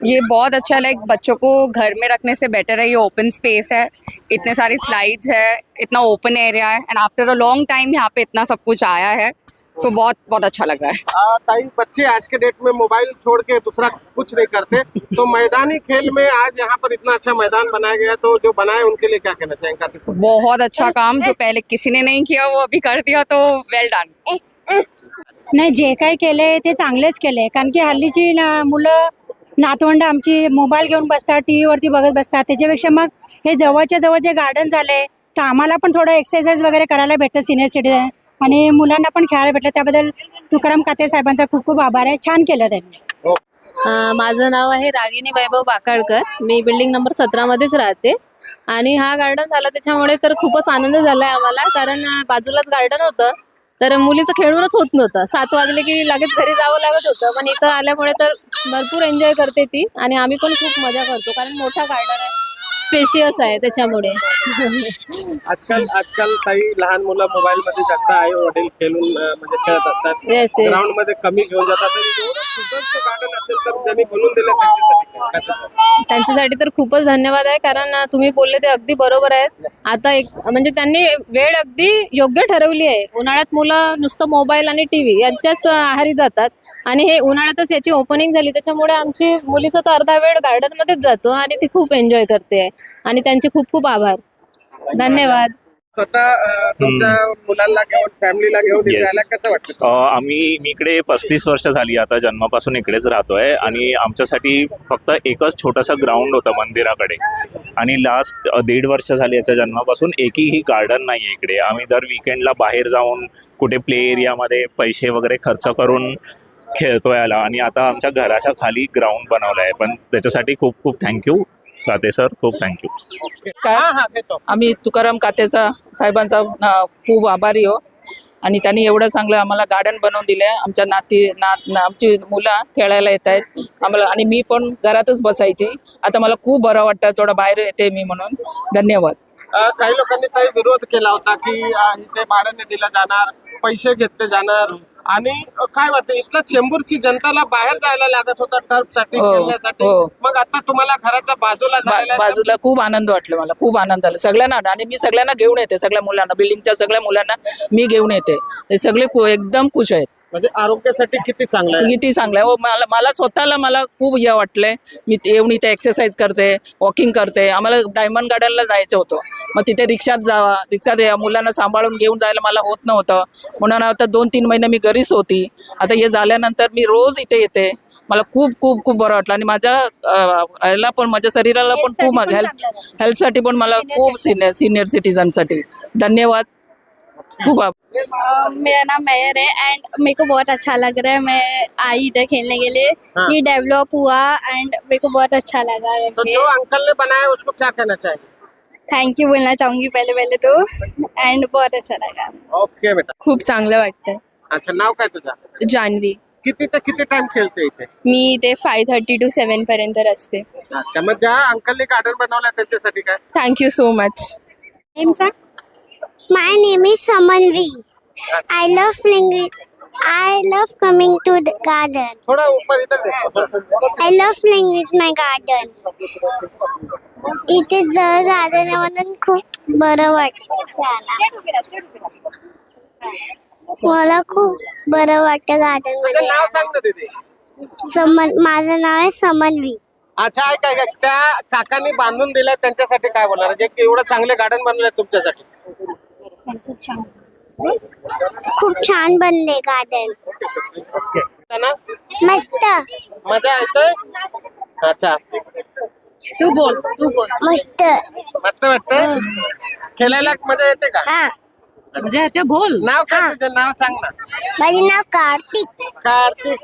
ये बहुत अच्छा, लाइक बच्चों को घर में रखने से बेटर है। ये ओपन स्पेस है, इतने सारी स्लाइड्स है, इतना ओपन एरिया है, end after a long time यहाँ पे इतना सब कुछ आया है, सो बहुत बहुत अच्छा लग रहा है। ताई, बच्चे आज के डेट में मोबाइल छोड़ के दूसरा कुछ नहीं करते, तो मैदानी खेल में आज यहाँ पर इतना अच्छा मैदान बनाया गया, तो जो बनाए उनके लिए क्या कहना चाहेंगे कार्तिक सर? बहुत अच्छा काम, जो पहले किसी ने नहीं किया वो अभी कर दिया, तो वेल डन। नाही, जे काही केलंय ते चांगलेच केलंय, कारण की हल्लीची मुलं नातवंड आमची मोबाईल घेऊन बसतात, टी व्हीवरती बघत बसतात. त्याच्यापेक्षा मग हे जवळच्या जवळ जे गार्डन झाले, तर आम्हाला पण थोडं एक्सरसाइज वगैरे करायला भेटतं सिनियर सिटीजन, आणि मुलांना पण खेळायला भेटलं. त्याबद्दल तुकाराम काते साहेबांचा खूप खूप आभार आहे. छान केलं त्यांनी. माझं नाव आहे रागिनी वैभव बाकाळकर. मी बिल्डिंग नंबर 17 मध्येच राहते आणि हा गार्डन झाला त्याच्यामुळे तर खूपच आनंद झालाय आम्हाला, कारण बाजूलाच गार्डन होतं, तर मुलीचं खेळूनच होत नव्हतं. 7 वाजले की लगेच घरी जावं लागत होतं, पण इथं आल्यामुळे तर भरपूर एन्जॉय करते ती, आणि आम्ही पण खूप मजा करतो, कारण मोठा गार्डन आहे, स्पेशियस आहे त्याच्यामुळे. आजकाल ताई, लहान मुलं मोबाईल मध्ये जास्त आई वडील खेळून म्हणजे खेळत असतात, Yes, yes. ग्राउंड मध्ये कमी घेऊन जातात. तरी एवढं सुंदर गार्डन असेल तर त्यांनी बनवून दिलं त्यांच्यासाठी. त्यांच्यासाठी तर खूपच धन्यवाद आहे, कारण तुम्ही बोलले ते अगदी बरोबर आहेत. आता एक म्हणजे त्यांनी वेळ अगदी योग्य ठरवली आहे. उन्हाळ्यात मुलं नुसतं मोबाईल आणि टीव्ही यांच्याच आहारी जातात, आणि हे उन्हाळ्यातच याची ओपनिंग झाली, त्याच्यामुळे आमची मुलीचा तर अर्धा वेळ गार्डन मध्येच जातो आणि ती खूप एन्जॉय करते, आणि त्यांचे खूप खूप आभार. धन्यवाद. स्वतः तुमच्या मुलांना घेऊन, फॅमिलीला घेऊन Yes. जायला कसं वाटतं? मी इकडे 35 वर्ष झाली आता, जन्मापासून इकडेच राहतोय, आणि आमच्यासाठी फक्त एकच छोटासा ग्राउंड होता मंदिराकडे, आणि लास्ट 1.5 वर्ष झाली याच्या जन्मापासून एकही गार्डन नाही इकडे. आम्ही दर विकेंडला बाहेर जाऊन कुठे प्ले एरियामध्ये पैसे वगैरे खर्च करून खेळतो याला, आणि आता आमच्या घराच्या खाली ग्राउंड बनवलं आहे. पण त्याच्यासाठी खूप खूप थँक्यू काते सर, खूप थँक्यू. घेतो. आम्ही तुकाराम कातेचा साहेबांचा खूप आभारी हो, आणि त्यांनी एवढं चांगलं आम्हाला गार्डन बनवून दिलं. आमच्या आमची मुलं खेळायला येत आहेत आम्हाला, आणि मी पण घरातच बसायची. आता मला खूप बरं वाटतं, थोडं बाहेर येते मी, म्हणून धन्यवाद. काही लोकांनी काही विरोध केला होता की इथे भाड्याने दिलं जाणार, पैसे घेतले जाणार, आणि काय वाटतं, इथलं चेंबूरची जनताला बाहेर जायला लागत होता टर्फसाठी, हो, खेळण्यासाठी. हो. मग आता तुम्हाला घराच्या बाजूला झालेलं आहे. बाजूला खूप आनंद वाटला, मला खूप आनंद झाला सगळ्यांना, आणि मी सगळ्यांना घेऊन येते, सगळ्या मुलांना, बिल्डिंगच्या सगळ्या मुलांना मी घेऊन येते. ते सगळे एकदम खुश आहेत. म्हणजे आरोग्यासाठी किती चांगलं आहे. किती चांगलं आहे. मला स्वतःला खूप हे वाटलंय. मी येऊन इथे एक्सरसाइज करते, वॉकिंग करते. आम्हाला डायमंड गार्डनला जायचं होतं, मग तिथे रिक्षात या मुलांना सांभाळून घेऊन जायला मला होत नव्हतं, म्हणून आता 2-3 महिने मी घरीच होती. आता हे झाल्यानंतर मी रोज इथे येते. मला खूप खूप खूप बरं वाटलं, आणि माझ्या याला पण, माझ्या शरीराला पण खूप, हेल्थसाठी पण मला खूप, सिनियर सिटीजनसाठी धन्यवाद, खूप मेरा नाम मेयर है एंड मेरे को बहुत अच्छा लग रहा है. मैं आई इधर खेलने के लिए. हाँ. ये डेवलप हुआ एंड मेरे को बहुत अच्छा लगा है. तो जो अंकल ने बनाया उसको क्या कहना चाहेंगे? थैंक यू बोलना चाहूंगी पहले तो एंड बहुत अच्छा लगा. ओके बेटा. खूप चांगलं वाटतंय. अच्छा, नाव काय तुझं? जान्हवी. किती ते किती टाइम खेळते इथे? मी इथे 5:30 to 7 पर्यंत असते. अच्छा, मग ज्या अंकलने गार्डन बनवलं त्यांच्यासाठी काय? Thank you so much. My name is Samanvi. I love coming to the garden. थोड़ा ऊपर इधर देखो. I love playing with my garden. इथे जर गार्डन आहे म्हणून खूप बरं वाटतं. मला खूप बरं वाटतं गार्डन तुझं मध्ये. नाव सांग ना दीदी. माझं नाव आहे समन्वी. अच्छा, काय काय त्या काकांनी बांधून दिलंय त्यांच्यासाठी काय बोलणार, जे की एवढं चांगले गार्डन बनवलंय तुमच्यासाठी? खूप छान बनले गार्डन. ओके ना, मस्त मजा येतोय. अच्छा, तू बोल. मस्त. मस्त वाटतंय. खेळायला मजा येते का? हा, म्हणजे ते बोल. नाव काय तुझं? नाव सांग ना. माझे नाव कार्तिक. कार्तिक.